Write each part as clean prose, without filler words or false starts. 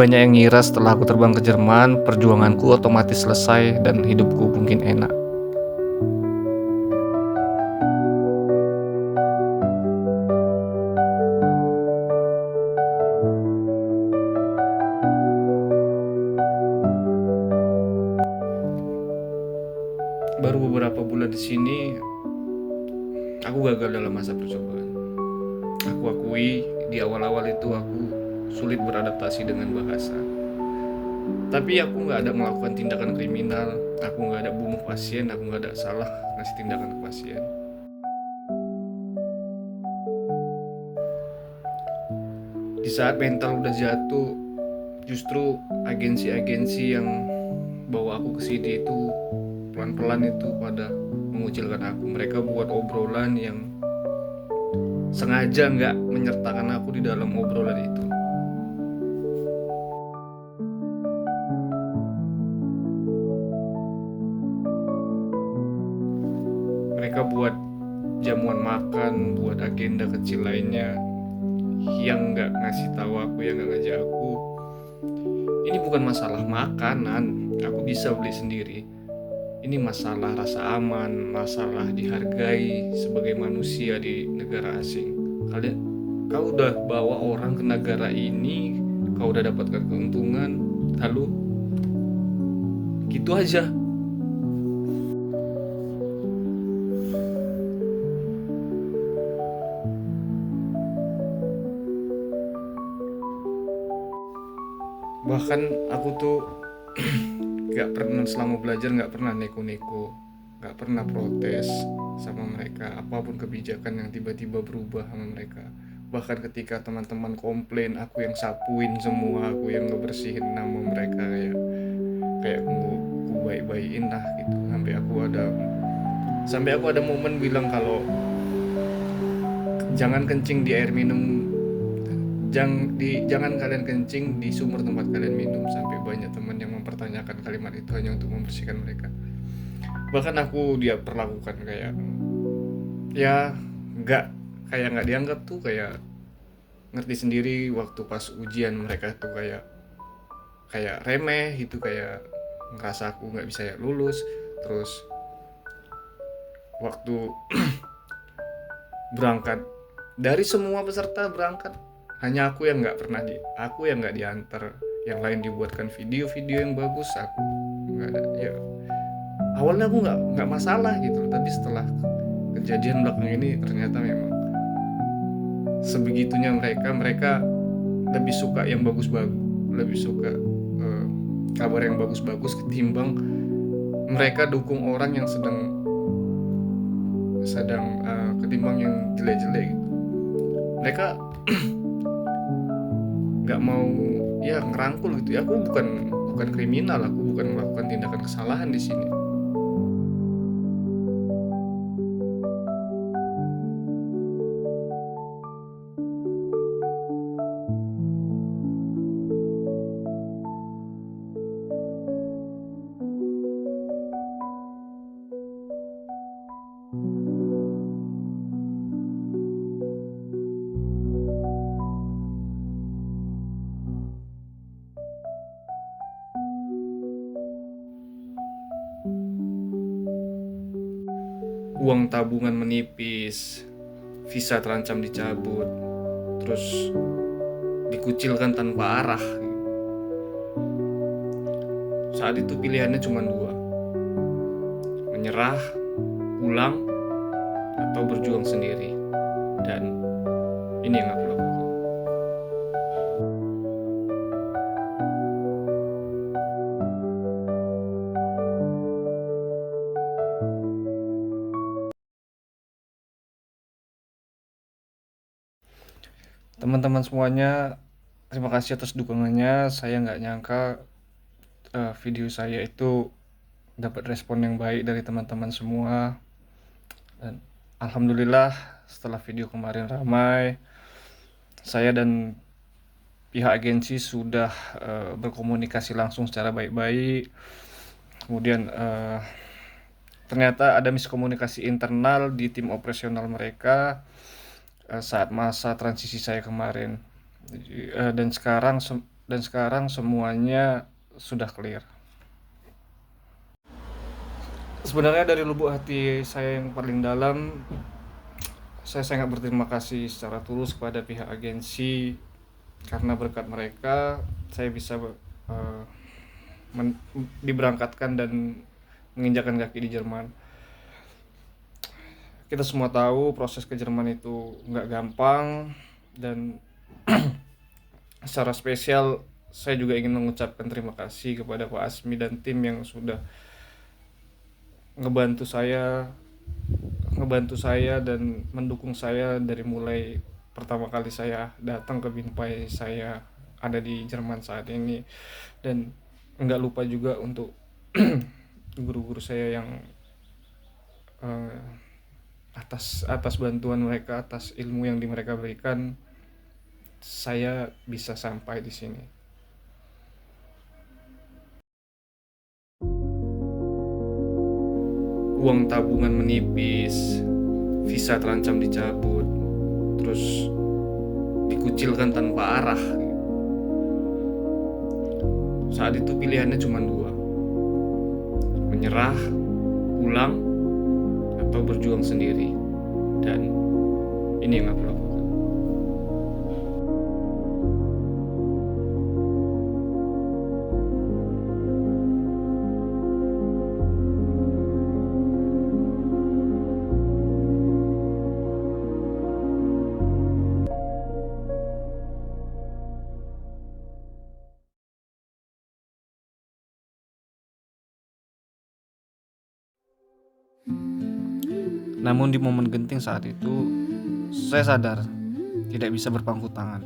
banyak yang ngira setelah aku terbang ke Jerman, perjuanganku otomatis selesai dan hidupku mungkin enak. Baru beberapa bulan di sini, aku gagal dalam masa percobaan. Aku akui di awal-awal itu aku sulit beradaptasi dengan bahasa. Tapi aku nggak ada melakukan tindakan kriminal, aku nggak ada bunuh pasien, aku nggak ada salah ngasih tindakan ke pasien. Di saat mental udah jatuh, justru agensi-agensi yang bawa aku ke sini itu pelan-pelan itu pada mengucilkan aku. Mereka buat obrolan yang sengaja nggak menyertakan aku di dalam obrolan itu. Mereka buat jamuan makan, buat agenda kecil lainnya yang nggak ngasih tahu aku, yang nggak ngajak aku. Ini bukan masalah makanan, aku bisa beli sendiri. Ini masalah rasa aman, masalah dihargai sebagai manusia di negara asing. Kau udah bawa orang ke negara ini, kau udah dapatkan keuntungan, lalu gitu aja. Bahkan aku tuh gak pernah selama belajar, gak pernah neko-neko, gak pernah protes sama mereka apapun kebijakan yang tiba-tiba berubah sama mereka. Bahkan ketika teman-teman komplain, aku yang sapuin semua, aku yang ngebersihin nama mereka, kayak aku baik-baikin lah gitu. Sampai aku ada momen bilang kalau jangan kencing di air minum, jangan kalian kencing di sumur tempat kalian minum. Sampai banyak teman yang mempertanyakan kalimat itu hanya untuk membersihkan mereka. Bahkan aku dia perlakukan kayak ya nggak dianggap tuh, kayak ngerti sendiri. Waktu pas ujian mereka tuh kayak remeh gitu, kayak ngerasa aku nggak bisa ya lulus. Terus waktu berangkat, dari semua peserta berangkat hanya aku yang nggak diantar. Yang lain dibuatkan video-video yang bagus, aku nggak ada. Ya awalnya aku nggak masalah gitu, tapi setelah kejadian belakang ini ternyata memang sebegitunya mereka lebih suka yang bagus-bagus, lebih suka kabar yang bagus-bagus ketimbang mereka dukung orang yang sedang ketimbang yang jelek-jelek gitu. Mereka nggak mau ya ngerangkul gitu ya. Aku bukan kriminal, aku bukan melakukan tindakan kesalahan di sini. Uang tabungan menipis, visa terancam dicabut, terus dikucilkan tanpa arah. Saat itu pilihannya cuma dua, menyerah, pulang, atau berjuang sendiri. Dan ini yang aku lakukan. Teman-teman semuanya, terima kasih atas dukungannya. Saya nggak nyangka video saya itu dapat respon yang baik dari teman-teman semua. Dan alhamdulillah setelah video kemarin ramai, saya dan pihak agensi sudah berkomunikasi langsung secara baik-baik. Kemudian ternyata ada miskomunikasi internal di tim operasional mereka saat masa transisi saya kemarin. Dan sekarang dan sekarang semuanya sudah clear. Sebenarnya dari lubuk hati saya yang paling dalam, saya sangat berterima kasih secara tulus kepada pihak agensi, karena berkat mereka saya bisa diberangkatkan dan menginjakkan kaki di Jerman. Kita semua tahu proses ke Jerman itu nggak gampang, dan secara spesial saya juga ingin mengucapkan terima kasih kepada Pak Asmi dan tim yang sudah ngebantu saya dan mendukung saya dari mulai pertama kali saya datang ke Binpai saya ada di Jerman saat ini. Dan nggak lupa juga untuk guru-guru saya yang atas bantuan mereka, atas ilmu yang mereka berikan, saya bisa sampai di sini. Uang tabungan menipis, visa terancam dicabut, terus dikucilkan tanpa arah. Saat itu pilihannya cuma dua, menyerah, pulang, atau berjuang sendiri. Dan ini yang aku lakukan. Namun di momen genting saat itu, saya sadar tidak bisa berpangku tangan.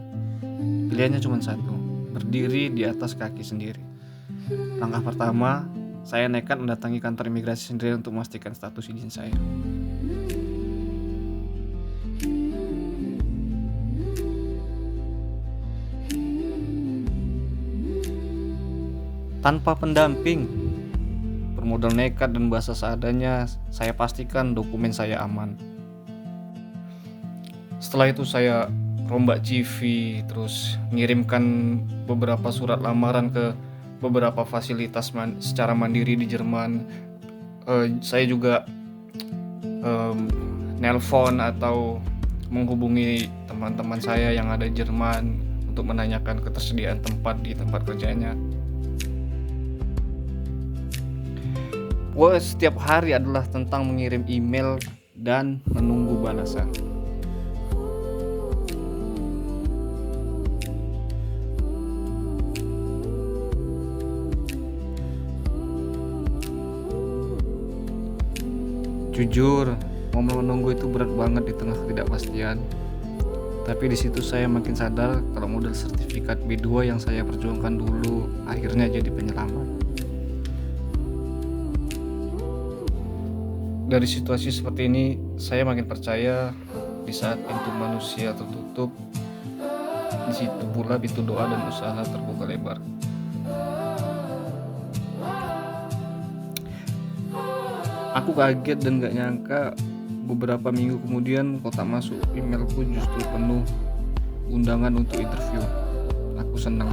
Pilihannya cuma satu, berdiri di atas kaki sendiri. Langkah pertama, saya nekat mendatangi kantor imigrasi sendiri untuk memastikan status izin saya. Tanpa pendamping, bermodal nekat dan bahasa seadanya, saya pastikan dokumen saya aman. Setelah itu saya rombak CV, terus ngirimkan beberapa surat lamaran ke beberapa fasilitas secara mandiri di Jerman. Saya juga nelpon atau menghubungi teman-teman saya yang ada di Jerman untuk menanyakan ketersediaan tempat di tempat kerjanya. Setiap hari adalah tentang mengirim email dan menunggu balasan. Jujur, momen menunggu itu berat banget di tengah ketidakpastian. Tapi di situ saya makin sadar kalau modal sertifikat B2 yang saya perjuangkan dulu akhirnya jadi penyelamat. Dari situasi seperti ini, saya makin percaya di saat pintu manusia tertutup, di situ pula pintu doa dan usaha terbuka lebar. Aku kaget dan gak nyangka beberapa minggu kemudian kotak masuk emailku justru penuh undangan untuk interview. Aku senang.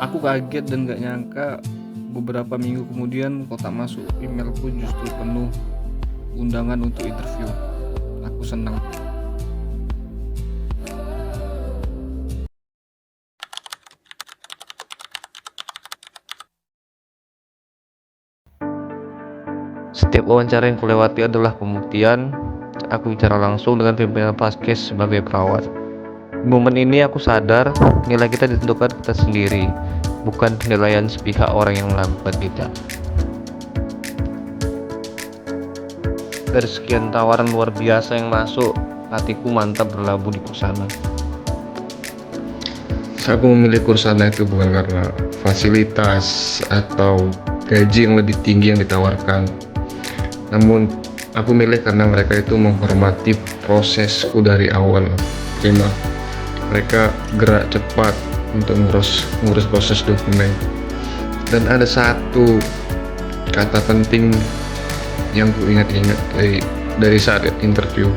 Aku kaget dan gak nyangka beberapa minggu kemudian kotak masuk emailku justru penuh undangan untuk interview. Aku senang. Setiap wawancara yang kulewati adalah pembuktian. Aku bicara langsung dengan pimpinan Paskes sebagai perawat. Di momen ini aku sadar nilai kita ditentukan kita sendiri, bukan penilaian sepihak orang yang melakukan kita. Dari sekian tawaran luar biasa yang masuk, hatiku mantap berlabuh di Kursana. Aku memilih Kursana itu bukan karena fasilitas atau gaji yang lebih tinggi yang ditawarkan, namun Aku milih karena mereka itu menghormati prosesku dari awal. Prima, mereka gerak cepat untuk ngurus proses dokumen. Dan ada satu kata penting yang ku ingat-ingat dari saat interview.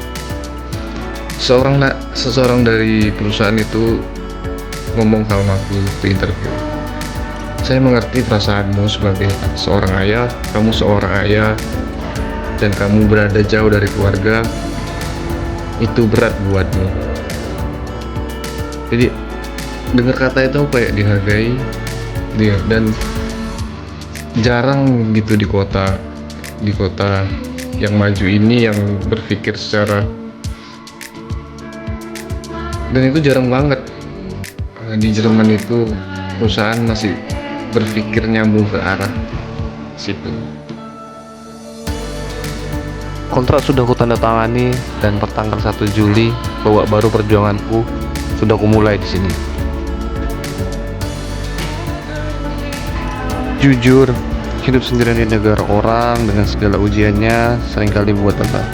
Seseorang dari perusahaan itu ngomong sama aku di interview. Saya mengerti perasaanmu sebagai seorang ayah, kamu seorang ayah, dan kamu berada jauh dari keluarga, itu berat buatmu. Jadi dengar kata itu kayak dihargai dia, dan jarang gitu di kota yang maju ini yang berpikir secara, dan itu jarang banget. Di Jerman itu perusahaan masih berpikir nyambung ke arah situ. Kontrak sudah kutandatangani dan pertanggal 1 Juli babak baru perjuanganku sudah kumulai di sini. Jujur, hidup sendirian di negara orang dengan segala ujiannya seringkali membuat lelah.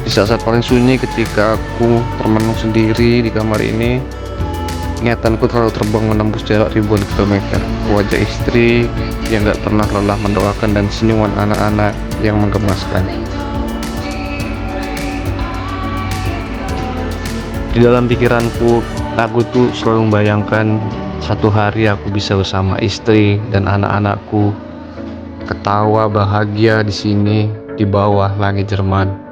Di saat-saat paling sunyi ketika aku termenung sendiri di kamar ini, ingatanku terlalu terbang menembus jarak ribuan kilometer. Wajah istri yang gak pernah lelah mendoakan dan senyuman anak-anak yang menggemaskan. Di dalam pikiranku, aku tuh selalu membayangkan satu hari aku bisa bersama istri dan anak-anakku, ketawa bahagia di sini di bawah langit Jerman.